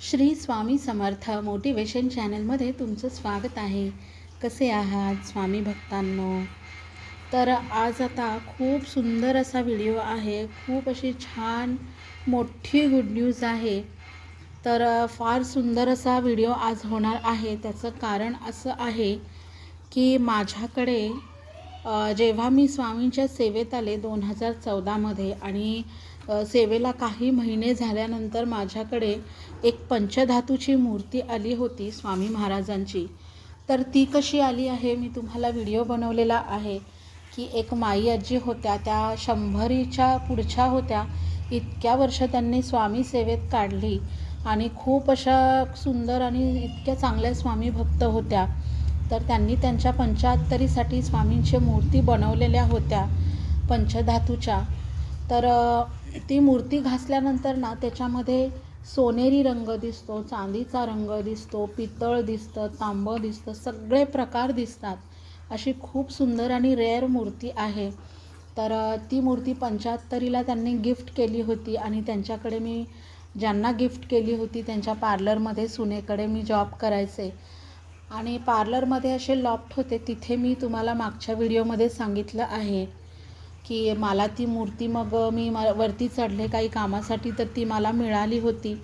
Shri Swami Samarth motivation चॅनलमध्ये तुमचं स्वागत आहे. कसे आहात स्वामी भक्तांनो? तर आज आता खूप सुंदर असा व्हिडिओ आहे. खूप अशी छान मोठी गुड न्यूज आहे. तर फार सुंदर असा व्हिडिओ आज होणार आहे. त्याचं कारण असं आहे की माझ्याकडे जेव्हा मी स्वामींच्या सेवेत आले 2014मध्ये आणि सेवेला काही महिने झाल्यानंतर माझ्याकडे एक पंचधातूची मूर्ती आली होती स्वामी महाराजांची. तर ती कशी आली आहे मी तुम्हाला व्हिडिओ बनवलेला आहे की एक माई आजी होत्या, त्या 100च्या पुढच्या होत्या. इतक्या वर्ष त्यांनी स्वामी सेवेत काढली आणि खूप अशा सुंदर आणि इतक्या चांगल्या स्वामी भक्त होत्या. तर त्यांनी त्यांच्या 75साठी स्वामींची मूर्ती बनवलेल्या होत्या पंचधातूच्या. तर ती मूर्ती घासल्यानंतर ना त्याच्यामध्ये सोनेरी रंग दिसतो, चांदीचा रंग दिसतो, पितळ दिसतं, तांबं दिसतं, सगळे प्रकार दिसतात. अशी खूप सुंदर आणि रेअर मूर्ती आहे. तर ती मूर्ती 75ला त्यांनी गिफ्ट केली होती आणि त्यांच्याकडे मी ज्यांना गिफ्ट केली होती त्यांच्या पार्लरमध्ये सुनेकडे मी जॉब करायचे आणि पार्लरमध्ये असे लॉफ्ट होते. तिथे मी तुम्हाला मागच्या व्हिडिओमध्ये सांगितलं आहे की मला ती मूर्ती मग मी वरती चढले काही कामासाठी, तर ती मला मिळाली होती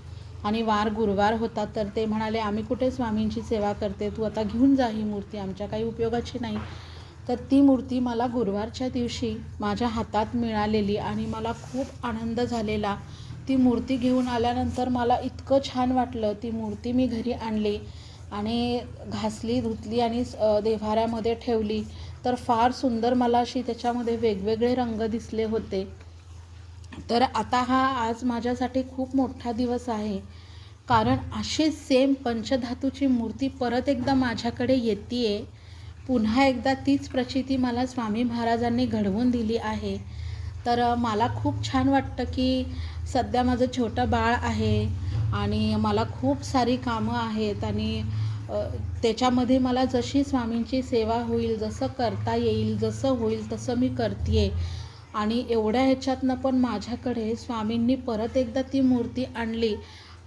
आणि वार गुरुवार होता. तर ते म्हणाले आम्ही कुठे स्वामींची सेवा करते, तू आता घेऊन जा ही मूर्ती, आमच्या काही उपयोगाची नाही. तर ती मूर्ती मला गुरुवारच्या दिवशी माझ्या हातात मिळालेली आणि मला खूप आनंद झालेला. ती मूर्ती घेऊन आल्यानंतर मला इतकं छान वाटलं. ती मूर्ती मी घरी आणली आणि घासली, धुतली आणि देव्हाऱ्यामध्ये ठेवली. तर फार सुंदर मला अशी त्याच्यामध्ये वेगवेगळे रंग दिसले होते. तर आता हा आज माझ्यासाठी खूप मोठा दिवस आहे, कारण अशी सेम पंचधातूची मूर्ती परत एकदा माझ्याकडे येते. पुन्हा एकदा तीच प्रचिती मला स्वामी महाराजांनी घडवून दिली आहे. तर मला खूप छान वाटतं की सध्या माझं छोटं बाळ आहे आणि मला खूप सारी कामं आहेत आणि त्याच्यामध्ये मला जशी स्वामींची सेवा होईल, जसं करता येईल, जसं होईल तसं मी करते आहे. आणि एवढ्या ह्याच्यातनं पण माझ्याकडे स्वामींनी परत एकदा ती मूर्ती आणली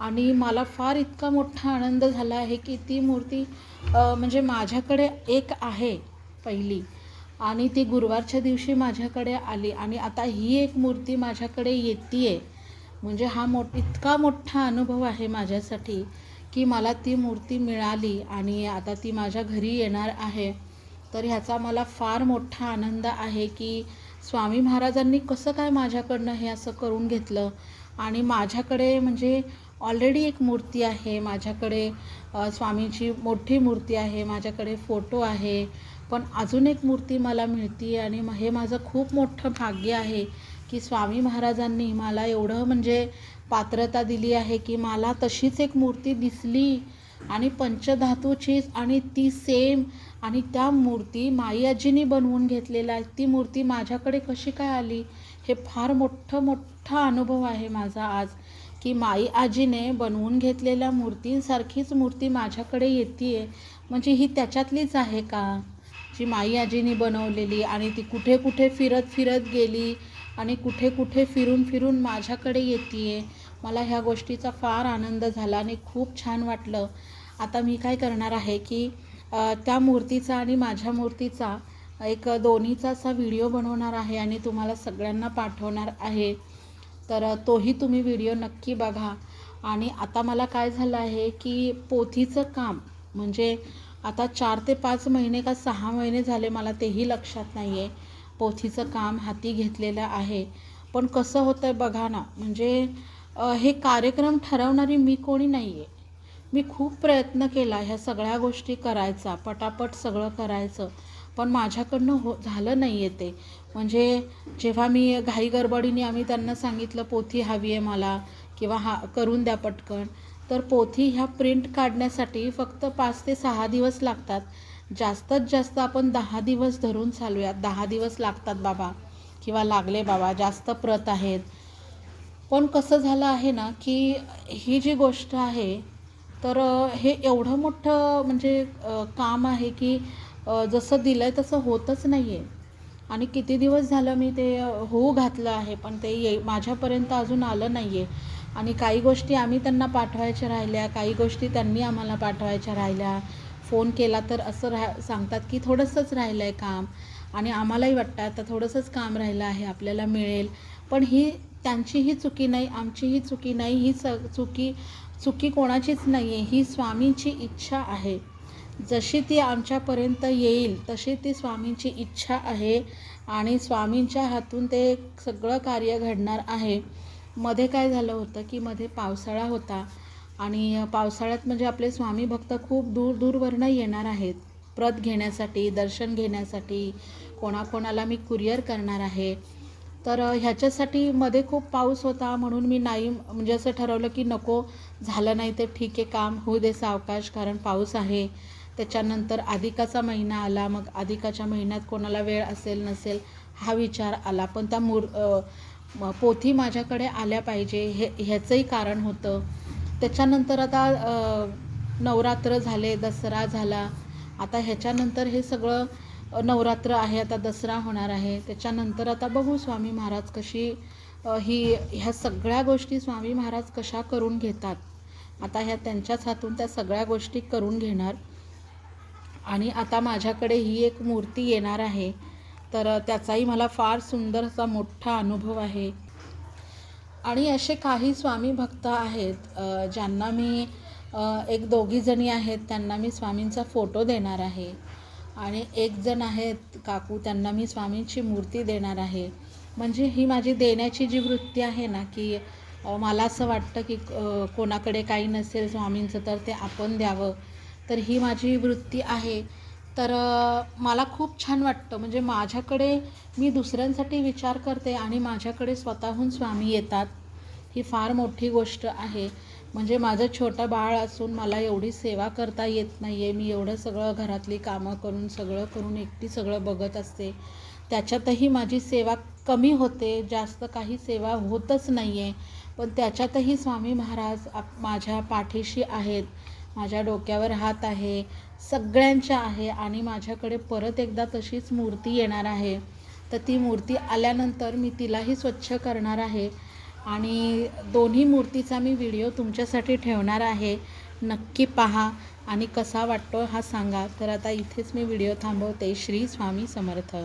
आणि मला फार इतका मोठा आनंद झाला आहे की ती मूर्ती म्हणजे माझ्याकडे एक आहे पहिली आणि ती गुरुवारच्या दिवशी माझ्याकडे आली आणि आता ही एक मूर्ती माझ्याकडे येते आहे. म्हणजे हा इतका मोठा अनुभव आहे माझ्यासाठी की मला ती मूर्ती मिळाली आणि आता ती माझ्या घरी येणार आहे. तर ह्याचा मला फार मोठा आनंद आहे की स्वामी महाराजांनी कसं काय माझ्याकडनं हे असं करून घेतलं. आणि माझ्याकडे म्हणजे ऑलरेडी एक मूर्ती आहे, माझ्याकडे स्वामींची मोठी मूर्ती आहे, माझ्याकडे फोटो आहे, पण अजून एक मूर्ती मला मिळते आणि हे माझं खूप मोठं भाग्य आहे की स्वामी महाराजांनी मला एवढं म्हणजे पात्रता दिली आहे की मला तशीच एक मूर्ती दिसली आणि पंचधातूचीच आणि ती सेम. आणि त्या मूर्ती माई आजीनी बनवून घेतलेला आहे. ती मूर्ती माझ्याकडे कशी काय आली, हे फार मोठा अनुभव आहे माझा आज की माई आजीने बनवून घेतलेल्या मूर्तींसारखीच मूर्ती माझ्याकडे येते आहे. म्हणजे ही त्याच्यातलीच आहे का जी माई आजीनी बनवलेली आणि ती कुठे कुठे फिरत गेली आणि कुठे कुठे फिरून माझ्याकडे येते आहे. मला ह्या गोष्टीचा फार आनंद झाला आणि खूप छान वाटलं. आता मी काय करणार आहे की त्या मूर्तीचा आणि माझ्या मूर्तीचा एक दोन्हीचा असा व्हिडिओ बनवणार आहे आणि तुम्हाला सगळ्यांना पाठवणार आहे. तर तोही तुम्ही व्हिडिओ नक्की बघा. आणि आता मला काय झालं आहे की पोथीचं काम म्हणजे आता 4 ते 5 महिने का 6 महिने झाले मला तेही लक्षात नाही आहे. पोथीचं काम हाती घेतलेलं आहे. पण कसं होतं आहे बघा ना, म्हणजे हे कार्यक्रम ठरवणारी मी कोणी नाही आहे. मी खूप प्रयत्न केला ह्या सगळ्या गोष्टी करायचा, पटापट सगळं करायचं, पण माझ्याकडनं झालं नाही आहे ते. म्हणजे जेव्हा मी घाई गडबडीने आम्ही त्यांना सांगितलं पोथी हवी आहे मला किंवा करून द्या पटकन, तर पोथी ह्या प्रिंट काढण्यासाठी फक्त 5 ते 6 दिवस लागतात. जास्तीत जास्त आपण 10 दिवस धरून चालूयात. 10 दिवस लागतात बाबा किंवा लागले बाबा, जास्त प्रत आहेत. पण कसं झालं आहे ना की ही जी गोष्ट आहे तर हे एवढं मोठं म्हणजे काम आहे की जसं दिलं आहे तसं होतच नाही आहे. आणि किती दिवस झालं मी ते होऊ घातलं आहे पण ते माझ्यापर्यंत अजून आलं नाही आहे. आणि काही गोष्टी आम्ही त्यांना पाठवायच्या राहिल्या, काही गोष्टी त्यांनी आम्हाला पाठवायच्या राहिल्या. फोन केला तर असं सांगतात की थोडंसंच राहिलं आहे काम, आणि आम्हालाही वाटतं आता थोडंसंच काम राहिलं आहे, आपल्याला मिळेल. पण ही त्यांचीही चुकी नाही, आमचीही चुकी नाही, ही चुकी कोणाचीच नाही आहे. ही स्वामींची इच्छा आहे. जशी ती आमच्यापर्यंत येईल तशी ती स्वामींची इच्छा आहे, आणि स्वामींच्या हातून ते सगळं कार्य घडणार आहे. मध्ये काय झालं होतं की मध्ये पावसाळा होता, आणि पावसाळ्यात म्हणजे आपले स्वामी भक्त खूप दूरवरनं येणार आहेत प्रत घेण्यासाठी, दर्शन घेण्यासाठी. कोणाकोणाला मी कुरिअर करणार आहे. तर ह्याच्यासाठी मध्ये खूप पाऊस होता, म्हणून मी नाही म्हणजे असं ठरवलं की नको, झालं नाही तर ठीक आहे, काम होऊ दे सावकाश, कारण पाऊस आहे. त्याच्यानंतर अधिकाचा महिना आला. मग अधिकाच्या महिन्यात कोणाला वेळ असेल नसेल हा विचार आला. पण त्या पोथी माझ्याकडे आल्या पाहिजे ह्याचंही कारण होतं. त्याच्यानंतर आता नवरात्र झाले, दसरा झाला. आता ह्याच्यानंतर हे सगळं नवरात्र आहे, आता दसरा होणार आहे. त्याच्यानंतर आता बघू स्वामी महाराज कशी ह्या सगळ्या गोष्टी स्वामी महाराज कशा करून घेतात. आता ह्या त्यांच्याच हातून त्या सगळ्या गोष्टी करून घेणार. आणि आता माझ्याकडे ही एक मूर्ती येणार आहे, तर त्याचाही मला फार सुंदर असा मोठा अनुभव आहे. आणि असे काही स्वामी भक्त आहेत ज्यांना मी एक दोघीजणी आहेत त्यांना मी स्वामींचा फोटो देणार आहे, आणि एक जण आहेत काकू, त्यांना मी स्वामींची मूर्ती देणार आहे. म्हणजे ही माझी देण्याची जी वृत्ती आहे ना, की मला असं वाटतं की कोणाकडे काही नसेल स्वामींचं तर ते आपण द्यावं, तर ही माझी वृत्ती आहे. तर मला खूप छान वाटतं. म्हणजे माझ्याकडे मी दुसऱ्यांसाठी विचार करते आणि माझ्याकडे स्वतःहून स्वामी येतात. ही फार मोठी गोष्ट आहे. म्हणजे माझं छोटं बाळ असून मला एवढी सेवा करता येत नाही आहे. मी एवढं सगळं घरातली कामं करून सगळं करून एकटी सगळं बघत असते. त्याच्यातही माझी सेवा कमी होते, जास्त काही सेवा होतच नाही आहे. पण त्याच्यातही स्वामी महाराज माझ्या पाठीशी आहेत, माझ्या डोक्यावर हात आहे, सगळ्यांच्या आहे. आणि माझ्याकडे परत एकदा तशीच मूर्ती येणार आहे. तर ती मूर्ती आल्यानंतर मी तिलाही स्वच्छ करणार आहे, आणि दोन्ही मूर्तीचा मी व्हिडिओ तुमच्यासाठी ठेवणार आहे. नक्की पहा आणि कसा वाटतो हा सांगा. तर आता इथेच मी व्हिडिओ थांबवते. श्री स्वामी समर्थ.